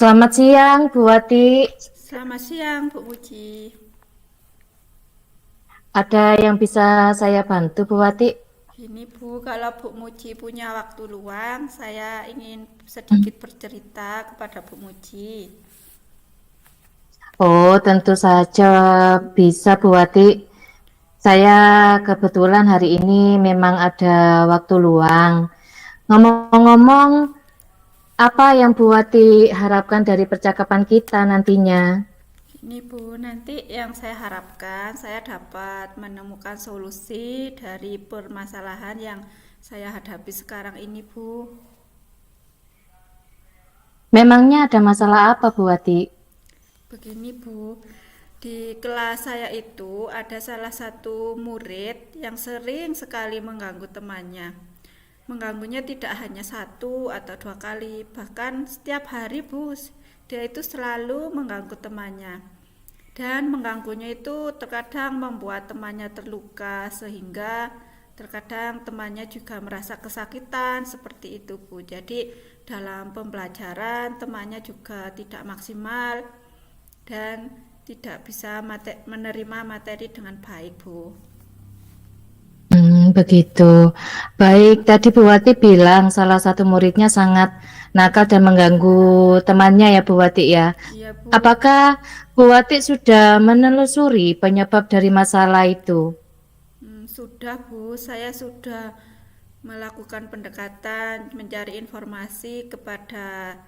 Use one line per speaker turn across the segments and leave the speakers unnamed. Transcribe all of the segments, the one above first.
Selamat siang, Bu Wati.
Selamat siang, Bu Muji.
Ada yang bisa saya bantu, Bu Wati?
Ini Bu, kalau Bu Muji punya waktu luang, saya ingin sedikit bercerita kepada Bu Muji.
Oh, tentu saja bisa, Bu Wati. Saya kebetulan hari ini memang ada waktu luang. Ngomong-ngomong, apa yang Bu Wati harapkan dari percakapan kita nantinya?
Ini Bu, nanti yang saya harapkan saya dapat menemukan solusi dari permasalahan yang saya hadapi sekarang ini, Bu.
Memangnya ada masalah apa, Bu Wati?
Begini Bu, di kelas saya itu ada salah satu murid yang sering sekali mengganggu temannya. Mengganggunya tidak hanya satu atau dua kali, bahkan setiap hari Bu, dia itu selalu mengganggu temannya. Dan mengganggunya itu terkadang membuat temannya terluka sehingga terkadang temannya juga merasa kesakitan seperti itu Bu. Jadi dalam pembelajaran temannya juga tidak maksimal dan tidak bisa menerima materi dengan baik, Bu.
Begitu. Baik, tadi Bu Wati bilang salah satu muridnya sangat nakal dan mengganggu temannya ya, Bu Wati ya.
Iya, Bu.
Apakah Bu Wati sudah menelusuri penyebab dari masalah itu?
Sudah, Bu. Saya sudah melakukan pendekatan, mencari informasi kepada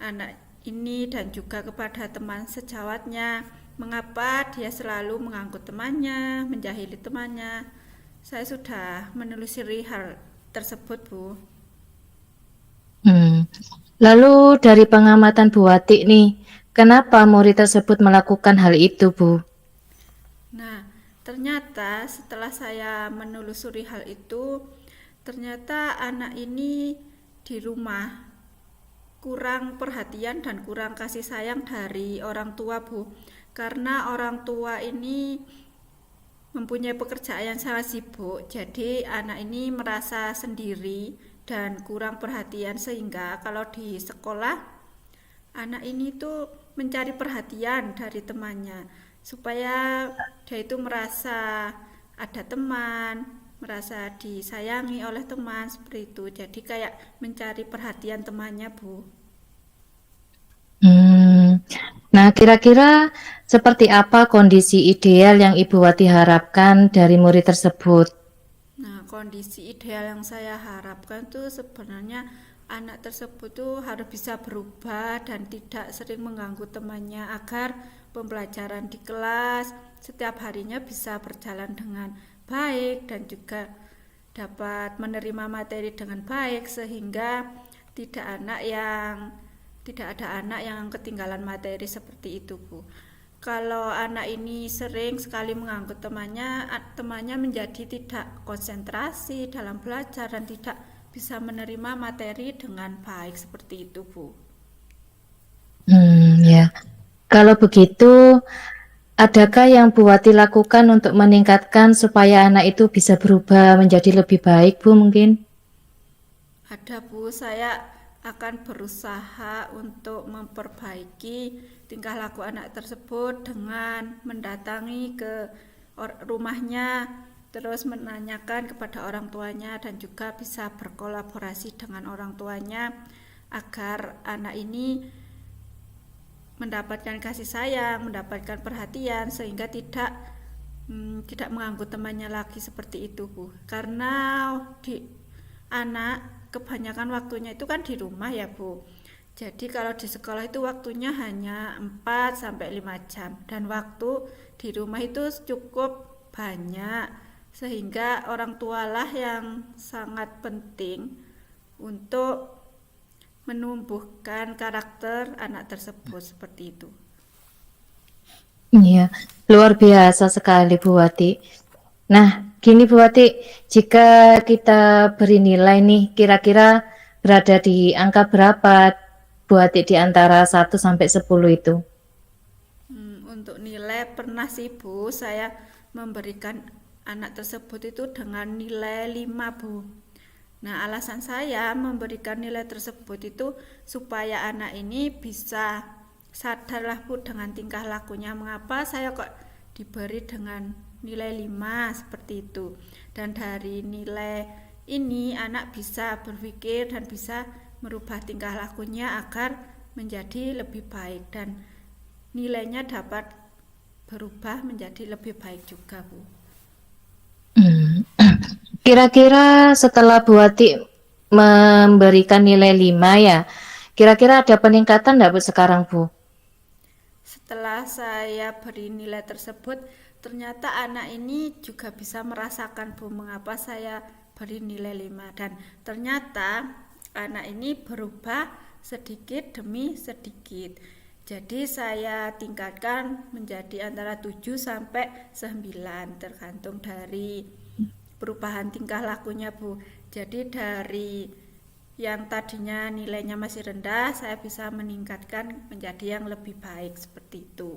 anak ini dan juga kepada teman sejawatnya. Mengapa dia selalu mengganggu temannya, menjahili temannya. Saya sudah menelusuri hal tersebut, Bu.
Lalu dari pengamatan Bu Wati nih, kenapa murid tersebut melakukan hal itu, Bu?
Nah, ternyata setelah saya menelusuri hal itu, ternyata anak ini di rumah kurang perhatian dan kurang kasih sayang dari orang tua, Bu. Karena orang tua ini mempunyai pekerjaan yang sangat sibuk, jadi anak ini merasa sendiri dan kurang perhatian sehingga kalau di sekolah anak ini tuh mencari perhatian dari temannya supaya dia itu merasa ada teman, merasa disayangi oleh teman seperti itu. Jadi kayak mencari perhatian temannya, Bu.
Nah, kira-kira seperti apa kondisi ideal yang Ibu Wati harapkan dari murid tersebut?
Nah, kondisi ideal yang saya harapkan tuh sebenarnya anak tersebut tuh harus bisa berubah dan tidak sering mengganggu temannya agar pembelajaran di kelas setiap harinya bisa berjalan dengan baik dan juga dapat menerima materi dengan baik sehingga tidak anak yang tidak ada anak yang ketinggalan materi seperti itu, Bu. Kalau anak ini sering sekali mengganggu temannya menjadi tidak konsentrasi dalam belajar dan tidak bisa menerima materi dengan baik seperti itu, Bu.
Ya. Kalau begitu, adakah yang Bu Wati lakukan untuk meningkatkan supaya anak itu bisa berubah menjadi lebih baik, Bu, mungkin?
Ada, Bu, saya akan berusaha untuk memperbaiki tingkah laku anak tersebut dengan mendatangi ke rumahnya, terus menanyakan kepada orang tuanya, dan juga bisa berkolaborasi dengan orang tuanya agar anak ini mendapatkan kasih sayang, mendapatkan perhatian, sehingga tidak mengganggu temannya lagi seperti itu, Bu. Karena anak kebanyakan waktunya itu kan di rumah ya, Bu. Jadi kalau di sekolah itu waktunya hanya 4-5 jam, dan waktu di rumah itu cukup banyak, sehingga orang tualah yang sangat penting untuk menumbuhkan karakter anak tersebut seperti itu.
Iya, luar biasa sekali Bu Wati. Nah, gini Bu Wati, jika kita beri nilai nih, kira-kira berada di angka berapa Bu Wati di antara 1 sampai 10 itu?
Untuk nilai pernah sih Bu, saya memberikan anak tersebut itu dengan nilai 5, Bu. Nah, alasan saya memberikan nilai tersebut itu supaya anak ini bisa sadarlah Bu dengan tingkah lakunya, mengapa saya kok diberi dengan nilai 5 seperti itu. Dan dari nilai ini anak bisa berpikir dan bisa merubah tingkah lakunya agar menjadi lebih baik, dan nilainya dapat berubah menjadi lebih baik juga, Bu.
Kira-kira setelah Bu Wati memberikan nilai 5 ya, kira-kira ada peningkatan enggak Bu sekarang Bu?
Setelah saya beri nilai tersebut, ternyata anak ini juga bisa merasakan, Bu, mengapa saya beri nilai 5, dan ternyata anak ini berubah sedikit demi sedikit. Jadi saya tingkatkan menjadi antara 7 sampai 9 tergantung dari perubahan tingkah lakunya, Bu. Jadi dari yang tadinya nilainya masih rendah, saya bisa meningkatkan menjadi yang lebih baik seperti itu.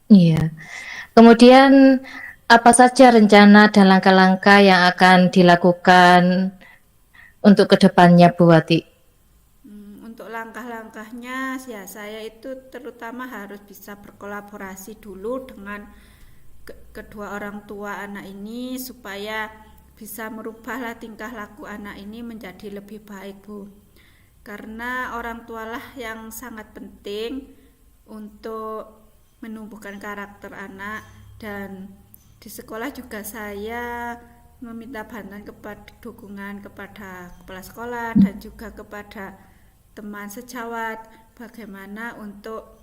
Iya. Kemudian apa saja rencana dan langkah-langkah yang akan dilakukan untuk kedepannya Bu Wati?
Untuk langkah-langkahnya ya, saya itu terutama harus bisa berkolaborasi dulu dengan kedua orang tua anak ini supaya bisa merubahlah tingkah laku anak ini menjadi lebih baik, Bu. Karena orang tualah yang sangat penting untuk menumbuhkan karakter anak, dan di sekolah juga saya meminta bantuan dukungan kepada kepala sekolah dan juga kepada teman sejawat bagaimana untuk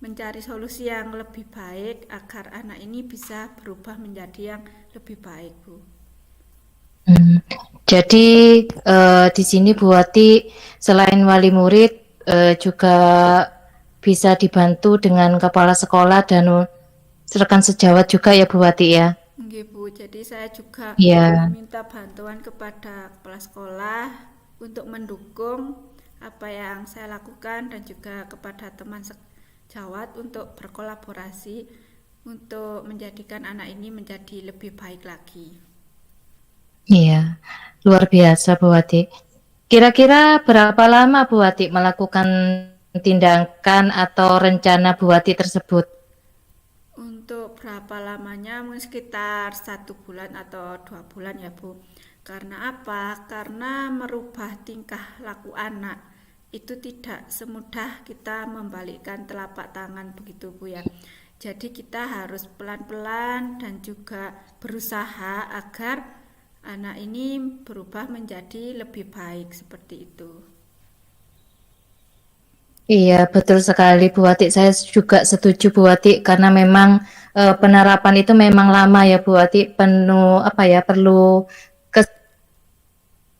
mencari solusi yang lebih baik agar anak ini bisa berubah menjadi yang lebih baik, Bu.
Jadi di sini Bu Wati selain wali murid juga bisa dibantu dengan kepala sekolah dan rekan sejawat juga ya Bu Wati ya.
Nggih, Bu. Jadi saya juga meminta bantuan kepada kepala sekolah untuk mendukung apa yang saya lakukan, dan juga kepada teman sejawat untuk berkolaborasi untuk menjadikan anak ini menjadi lebih baik lagi.
Iya, luar biasa Bu Wati. Kira-kira berapa lama Bu Wati melakukan tindakan atau rencana Bu Wati tersebut?
Untuk berapa lamanya mungkin sekitar 1 bulan atau 2 bulan ya, Bu. Karena apa? Karena merubah tingkah laku anak itu tidak semudah kita membalikkan telapak tangan begitu, Bu ya. Jadi kita harus pelan-pelan dan juga berusaha agar anak ini berubah menjadi lebih baik seperti itu.
Iya, betul sekali Bu Wati. Saya juga setuju Bu Wati karena memang penerapan itu memang lama ya Bu Wati. Penuh perlu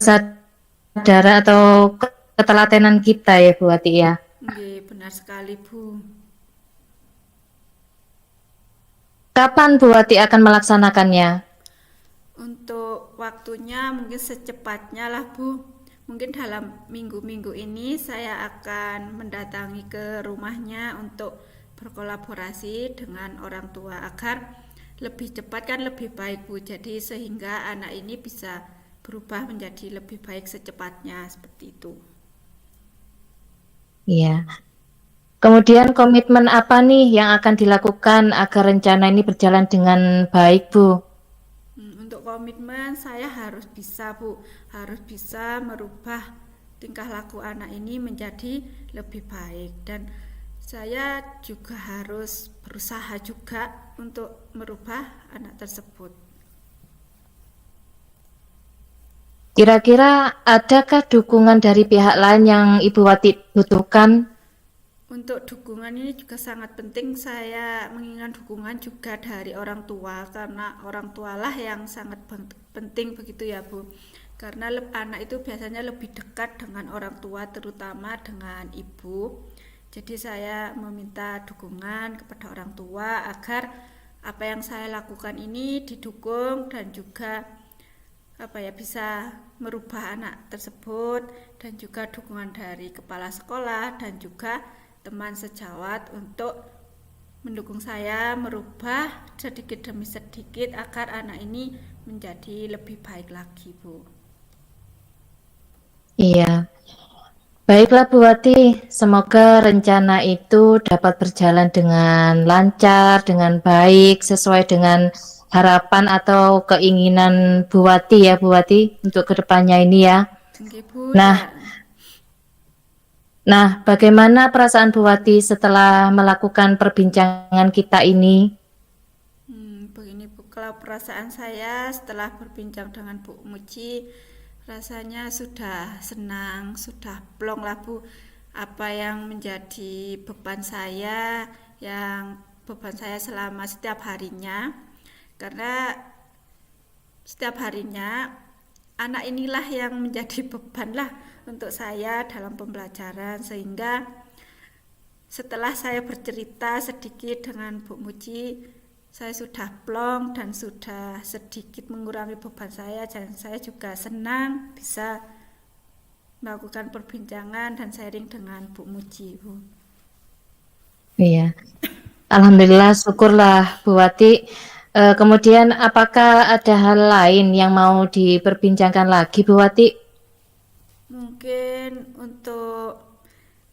kesadaran atau ketelatenan kita ya Bu Wati ya.
Nggih, benar sekali, Bu.
Kapan Bu Wati akan melaksanakannya?
Untuk waktunya mungkin secepatnya lah, Bu. Mungkin dalam minggu-minggu ini saya akan mendatangi ke rumahnya untuk berkolaborasi dengan orang tua agar lebih cepat kan lebih baik, Bu. Jadi sehingga anak ini bisa berubah menjadi lebih baik secepatnya seperti itu.
Iya. Kemudian komitmen apa nih yang akan dilakukan agar rencana ini berjalan dengan baik, Bu?
Untuk komitmen saya harus bisa, Bu, harus bisa merubah tingkah laku anak ini menjadi lebih baik, dan saya juga harus berusaha juga untuk merubah anak tersebut.
Kira-kira adakah dukungan dari pihak lain yang Ibu Wati butuhkan?
Untuk dukungan ini juga sangat penting, saya menginginkan dukungan juga dari orang tua, karena orang tualah yang sangat penting begitu ya, Bu. Karena anak itu biasanya lebih dekat dengan orang tua, terutama dengan ibu. Jadi saya meminta dukungan kepada orang tua agar apa yang saya lakukan ini didukung dan juga bisa merubah anak tersebut, dan juga dukungan dari kepala sekolah dan juga teman sejawat untuk mendukung saya merubah sedikit demi sedikit agar anak ini menjadi lebih baik lagi, Bu.
Iya. Baiklah Bu Wati, semoga rencana itu dapat berjalan dengan lancar, dengan baik, sesuai dengan harapan atau keinginan Bu Wati ya Bu Wati untuk kedepannya ini ya.
Oke, Bu,
Nah, bagaimana perasaan Bu Wati setelah melakukan perbincangan kita ini?
begini, Bu, kalau perasaan saya setelah berbincang dengan Bu Muci, rasanya sudah senang, sudah plong lah, Bu. Apa yang menjadi beban saya selama setiap harinya, karena setiap harinya anak inilah yang menjadi beban lah untuk saya dalam pembelajaran, sehingga setelah saya bercerita sedikit dengan Bu Muci, saya sudah plong dan sudah sedikit mengurangi beban saya, dan saya juga senang bisa melakukan perbincangan dan sharing dengan Bu Muci, Bu.
Iya, Alhamdulillah, syukurlah Bu Wati. Kemudian apakah ada hal lain yang mau diperbincangkan lagi Bu Wati?
Mungkin untuk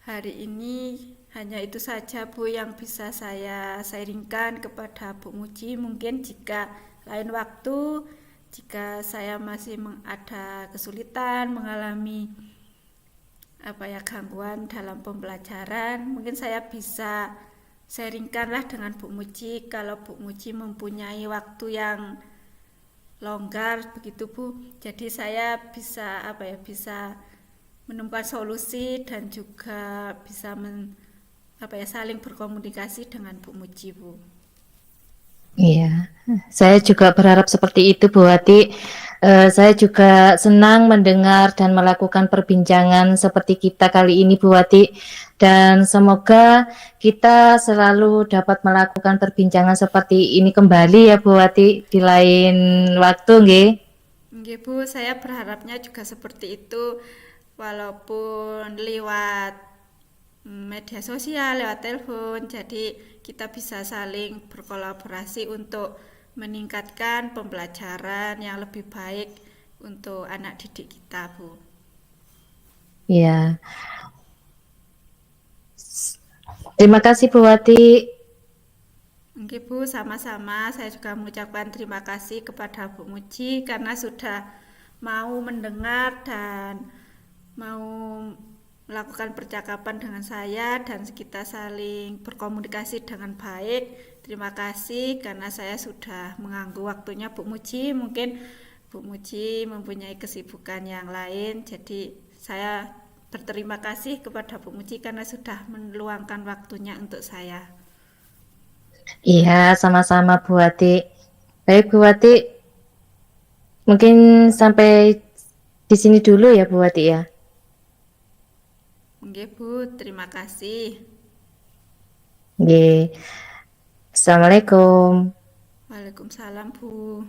hari ini hanya itu saja, Bu, yang bisa saya sharingkan kepada Bu Muji. Mungkin jika lain waktu, jika saya masih ada kesulitan, mengalami gangguan dalam pembelajaran, mungkin saya bisa sharingkanlah dengan Bu Muji. Kalau Bu Muji mempunyai waktu yang longgar begitu, Bu, jadi saya bisa menemukan solusi dan juga bisa saling berkomunikasi dengan Bu Muji, Bu.
Iya, saya juga berharap seperti itu Bu Wati. Saya juga senang mendengar dan melakukan perbincangan seperti kita kali ini Bu Wati. Dan semoga kita selalu dapat melakukan perbincangan seperti ini kembali ya Bu Wati di lain waktu, nggih.
Nggih, Bu, saya berharapnya juga seperti itu, walaupun lewat media sosial, lewat telepon, jadi kita bisa saling berkolaborasi untuk meningkatkan pembelajaran yang lebih baik untuk anak didik kita, Bu.
Iya, terima kasih Bu Wati.
Oke, Bu, sama-sama. Saya juga mengucapkan terima kasih kepada Bu Muji karena sudah mau mendengar dan mau melakukan percakapan dengan saya, dan kita saling berkomunikasi dengan baik. Terima kasih karena saya sudah mengganggu waktunya Bu Muji. Mungkin Bu Muji mempunyai kesibukan yang lain, jadi saya berterima kasih kepada Bu Muji karena sudah meluangkan waktunya untuk saya.
Iya, sama-sama Bu Wati. Baik Bu Wati, mungkin sampai di sini dulu ya Bu Wati ya.
Oke, Bu, terima kasih.
Nggih. Assalamualaikum.
Waalaikumsalam, Bu.